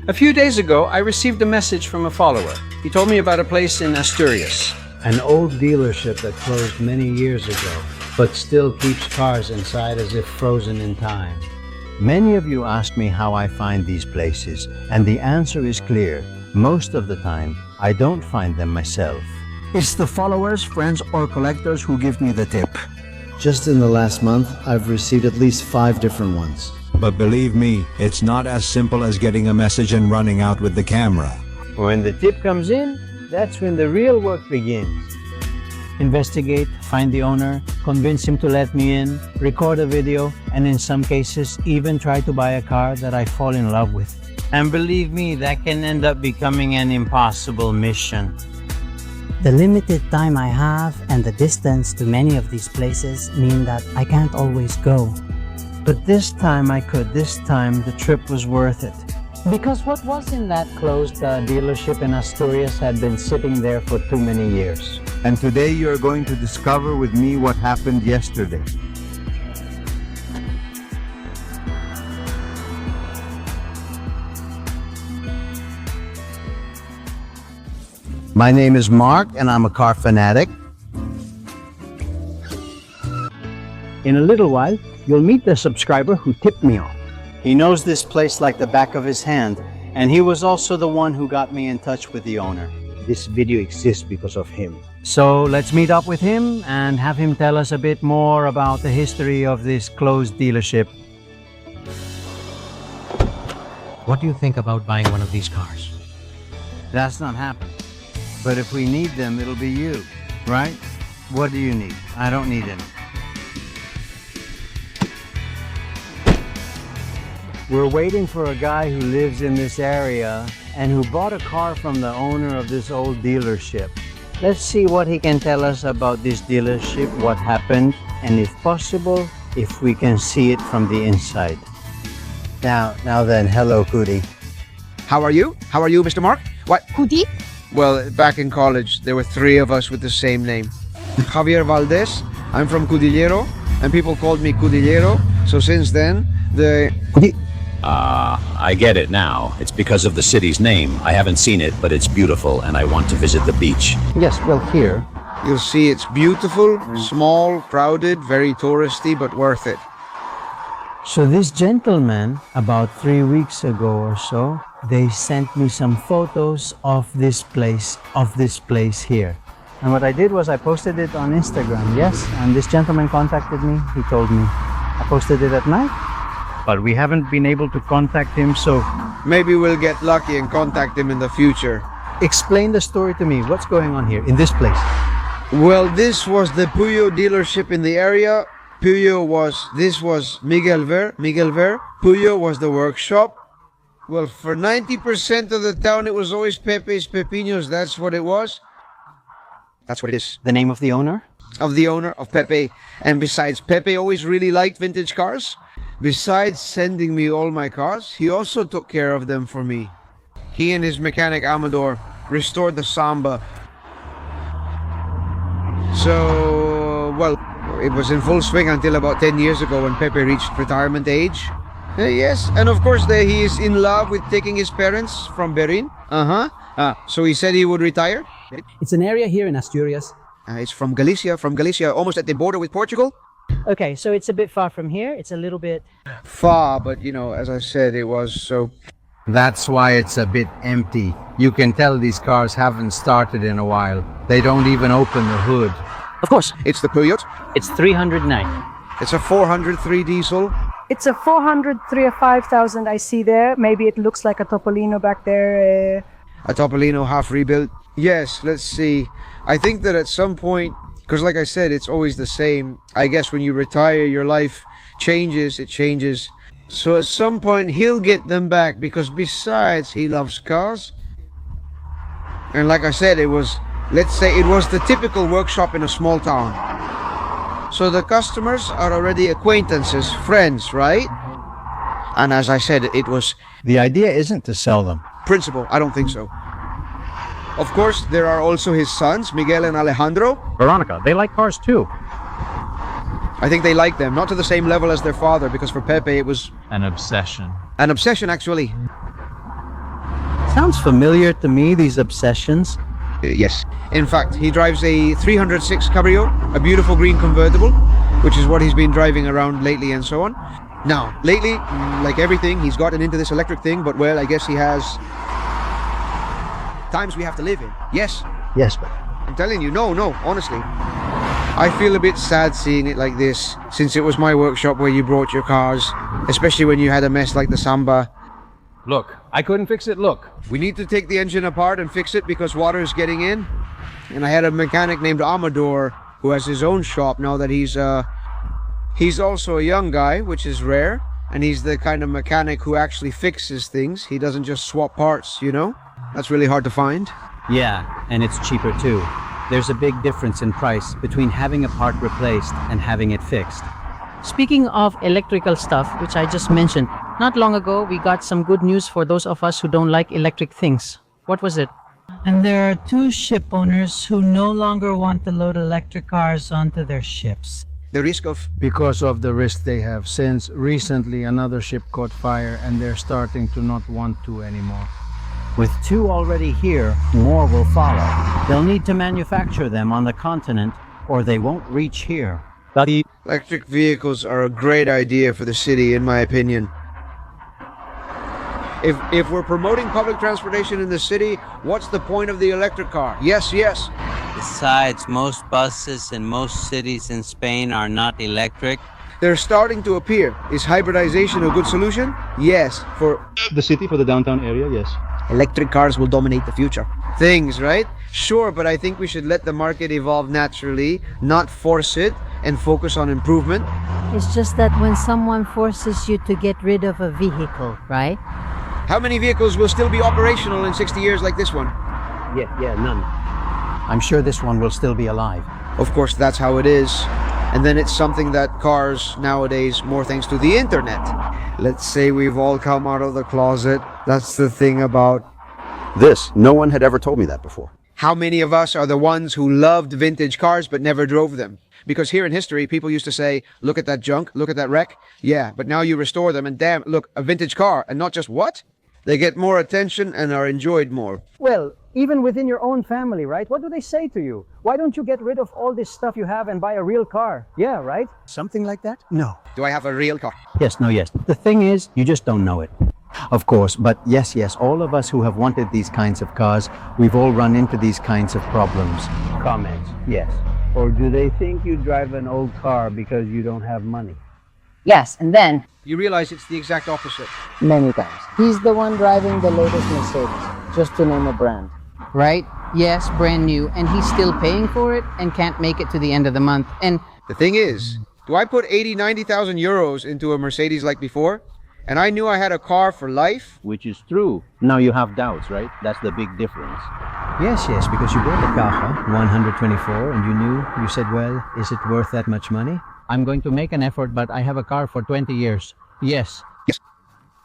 A few days ago, I received a message from a follower. He told me about a place in Asturias. An old dealership that closed many years ago, but still keeps cars inside as if frozen in time. Many of you ask me how I find these places, and the answer is clear. Most of the time, I don't find them myself. It's the followers, friends, or collectors who give me the tip. Just in the last month, I've received at least 5 different ones. But believe me, it's not as simple as getting a message and running out with the camera. When the tip comes in, that's when the real work begins. Investigate, find the owner, convince him to let me in, record a video, and in some cases, even try to buy a car that I fall in love with. And believe me, that can end up becoming an impossible mission. The limited time I have and the distance to many of these places mean that I can't always go. But this time I could. This time the trip was worth it. Because what was in that closed dealership in Asturias had been sitting there for too many years. And today you're going to discover with me what happened yesterday. My name is Mark and I'm a car fanatic. In a little while, you'll meet the subscriber who tipped me off. He knows this place like the back of his hand, and he was also the one who got me in touch with the owner. This video exists because of him. So let's meet up with him and have him tell us a bit more about the history of this closed dealership. What do you think about buying one of these cars? That's not happening. But if we need them, it'll be you, right? What do you need? I don't need any. We're waiting for a guy who lives in this area and who bought a car from the owner of this old dealership. Let's see what he can tell us about this dealership, what happened, and if possible, if we can see it from the inside. Now then, hello, Cootie. How are you? How are you, Mr. Mark? What? Cootie? Well, back in college, there were 3 of us with the same name. Javier Valdez. I'm from Cudillero, and people called me Cudillero. So since then, I get it now. It's because of the city's name. I haven't seen it, but it's beautiful, and I want to visit the beach. Yes, well, here. You'll see it's beautiful, small, crowded, very touristy, but worth it. So this gentleman, about 3 weeks ago or so, they sent me some photos of this place here. And what I did was I posted it on Instagram, yes, and this gentleman contacted me, he told me. I posted it at night, but we haven't been able to contact him, so... Maybe we'll get lucky and contact him in the future. Explain the story to me. What's going on here, in this place? Well, this was the Puyo dealership in the area. This was Miguel Ver. Puyo was the workshop. Well, for 90% of the town, it was always Pepe's Pepinos. That's what it was. That's what it is. The name of the owner? Of the owner, of Pepe. And besides, Pepe always really liked vintage cars. Besides sending me all my cars, he also took care of them for me. He and his mechanic Amador restored the Samba. So, well, it was in full swing until about 10 years ago when Pepe reached retirement age. Yes, and of course he is in love with taking his parents from Berin. So he said he would retire. It's an area here in Asturias. It's from Galicia, almost at the border with Portugal. Okay, so it's a bit far from here. It's a little bit... Far, but you know, as I said, it was so... That's why it's a bit empty. You can tell these cars haven't started in a while. They don't even open the hood. Of course. It's the Peugeot. It's 309. It's a 403 diesel. It's a 403 5000 I see there. Maybe it looks like a Topolino back there. A Topolino half rebuilt. Yes, let's see. I think that at some point, because like I said, it's always the same. I guess when you retire, your life changes, it changes. So at some point, he'll get them back because besides, he loves cars. And like I said, let's say it was the typical workshop in a small town. So the customers are already acquaintances, friends, right? And as I said, it was... The idea isn't to sell them. Principal, I don't think so. Of course, there are also his sons, Miguel and Alejandro. Veronica, they like cars too. I think they like them, not to the same level as their father, because for Pepe it was... An obsession. An obsession, actually. Sounds familiar to me, these obsessions. Yes. In fact, he drives a 306 Cabrio, a beautiful green convertible, which is what he's been driving around lately and so on. Now, lately, like everything, he's gotten into this electric thing, but well, I guess he has times we have to live in. Yes. Yes, but I'm telling you, no, honestly. I feel a bit sad seeing it like this, since it was my workshop where you brought your cars, especially when you had a mess like the Samba. Look, I couldn't fix it. Look. We need to take the engine apart and fix it because water is getting in. And I had a mechanic named Amador who has his own shop now that he's also a young guy, which is rare. And he's the kind of mechanic who actually fixes things. He doesn't just swap parts, you know? That's really hard to find. yeah, and it's cheaper too. There's a big difference in price between having a part replaced and having it fixed. Speaking of electrical stuff, which I just mentioned, not long ago we got some good news for those of us who don't like electric things. What was it? And there are 2 ship owners who no longer want to load electric cars onto their ships. The risk of... Because of the risk they have, since recently another ship caught fire and they're starting to not want to anymore. With 2 already here, more will follow. They'll need to manufacture them on the continent or they won't reach here. Electric vehicles are a great idea for the city, in my opinion. If we're promoting public transportation in the city, what's the point of the electric car? Yes. Besides, most buses in most cities in Spain are not electric. They're starting to appear. Is hybridization a good solution? Yes. For the city, for the downtown area, yes. Electric cars will dominate the future. Things, right? Sure, but I think we should let the market evolve naturally, not force it, and focus on improvement. It's just that when someone forces you to get rid of a vehicle, right? How many vehicles will still be operational in 60 years like this one? Yeah, none. I'm sure this one will still be alive. Of course, that's how it is. And then it's something that cars nowadays, more thanks to the internet. Let's say we've all come out of the closet. That's the thing about this. No one had ever told me that before. How many of us are the ones who loved vintage cars but never drove them? Because here in history, people used to say, look at that junk, look at that wreck. Yeah, but now you restore them and damn, look, a vintage car. And not just what? They get more attention and are enjoyed more. Well, even within your own family, right? What do they say to you? Why don't you get rid of all this stuff you have and buy a real car? Yeah, right? Something like that? No. Do I have a real car? Yes. The thing is, you just don't know it. Of course, but yes, all of us who have wanted these kinds of cars, we've all run into these kinds of problems. Comments, yes. Or do they think you drive an old car because you don't have money? Yes, and then You realize it's the exact opposite. many times. He's the one driving the latest Mercedes, just to name a brand. Right? Yes, brand new, and he's still paying for it and can't make it to the end of the month. And The thing is, do I put 80,000-90,000 euros into a Mercedes like before? And I knew I had a car for life? Which is true. Now you have doubts, right? That's the big difference. Yes, because you bought a Caja 124 and you said, well, is it worth that much money? I'm going to make an effort, but I have a car for 20 years. Yes.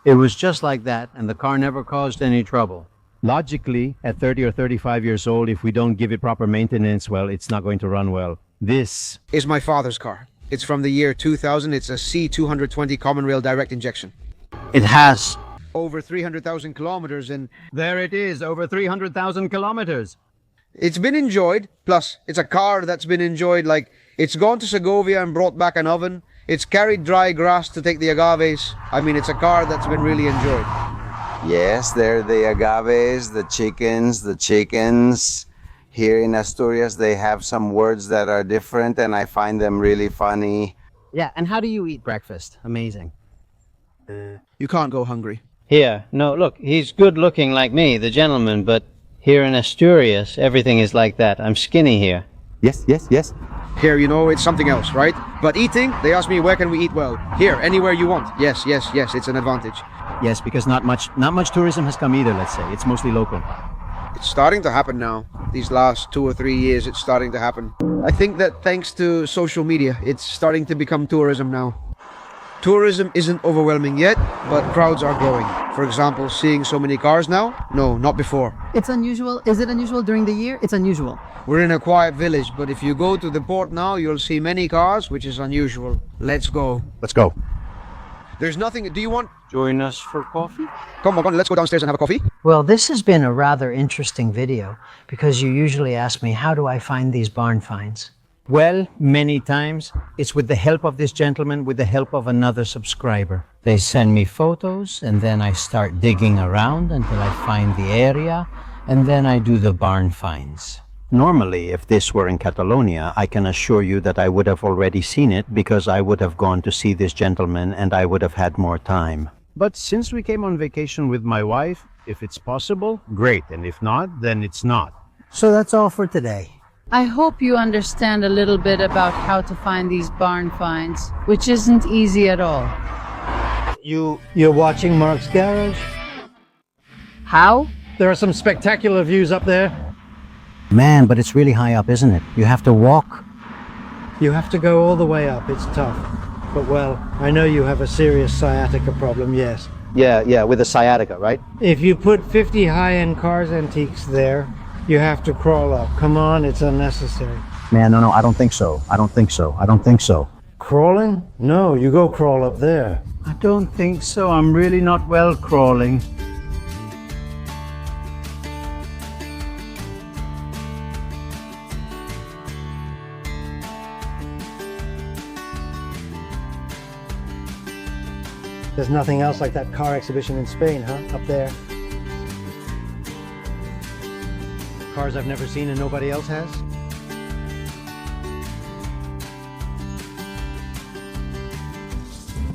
It was just like that, and the car never caused any trouble. Logically, at 30 or 35 years old, if we don't give it proper maintenance, well, it's not going to run well. This is my father's car. It's from the year 2000. It's a C220 common rail direct injection. It has over 300,000 kilometers, and there it is, over 300,000 kilometers. It's been enjoyed. Plus, it's a car that's been enjoyed. Like, it's gone to Segovia and brought back an oven. It's carried dry grass to take the agaves. I mean, it's a car that's been really enjoyed. Yes, they're the agaves, the chickens. Here in Asturias, they have some words that are different, and I find them really funny. yeah, and how do you eat breakfast? Amazing. You can't go hungry. Here, no, look, he's good looking like me, the gentleman, but here in Asturias, everything is like that. I'm skinny here. Yes. Here, it's something else, right? But eating, they ask me, where can we eat well? Here, anywhere you want. Yes, it's an advantage. Yes, because not much tourism has come either, let's say. It's mostly local. It's starting to happen now. These last 2 or 3 years, it's starting to happen. I think that thanks to social media, it's starting to become tourism now. Tourism isn't overwhelming yet, but crowds are growing. For example, seeing so many cars now? No, not before. It's unusual. Is it unusual during the year? It's unusual. We're in a quiet village, but if you go to the port now, you'll see many cars, which is unusual. Let's go. Let's go. There's nothing. Do you want? Join us for coffee? Come on, let's go downstairs and have a coffee. Well, this has been a rather interesting video because you usually ask me, how do I find these barn finds? Well, many times it's with the help of this gentleman, with the help of another subscriber. They send me photos and then I start digging around until I find the area and then I do the barn finds. Normally, if this were in Catalonia, I can assure you that I would have already seen it because I would have gone to see this gentleman and I would have had more time. But since we came on vacation with my wife, if it's possible, great. And if not, then it's not. So that's all for today. I hope you understand a little bit about how to find these barn finds, which isn't easy at all. You're watching Mark's Garage? How? There are some spectacular views up there. Man, but it's really high up, isn't it? You have to walk. You have to go all the way up. It's tough. But well, I know you have a serious sciatica problem, yes. Yeah, with the sciatica, right? If you put 50 high-end Cars Antiques there, you have to crawl up. Come on, it's unnecessary. Man, no, I don't think so. I don't think so. Crawling? No, you go crawl up there. I don't think so. I'm really not well crawling. There's nothing else like that car exhibition in Spain, huh? Up there. Cars I've never seen and nobody else has.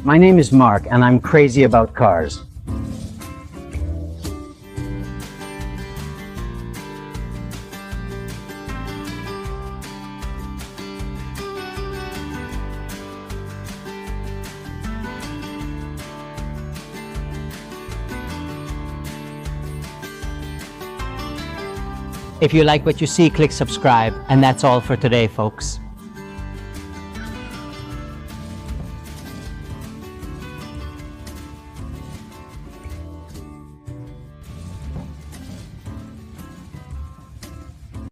My name is Mark and I'm crazy about cars. If you like what you see, click subscribe. And that's all for today, folks.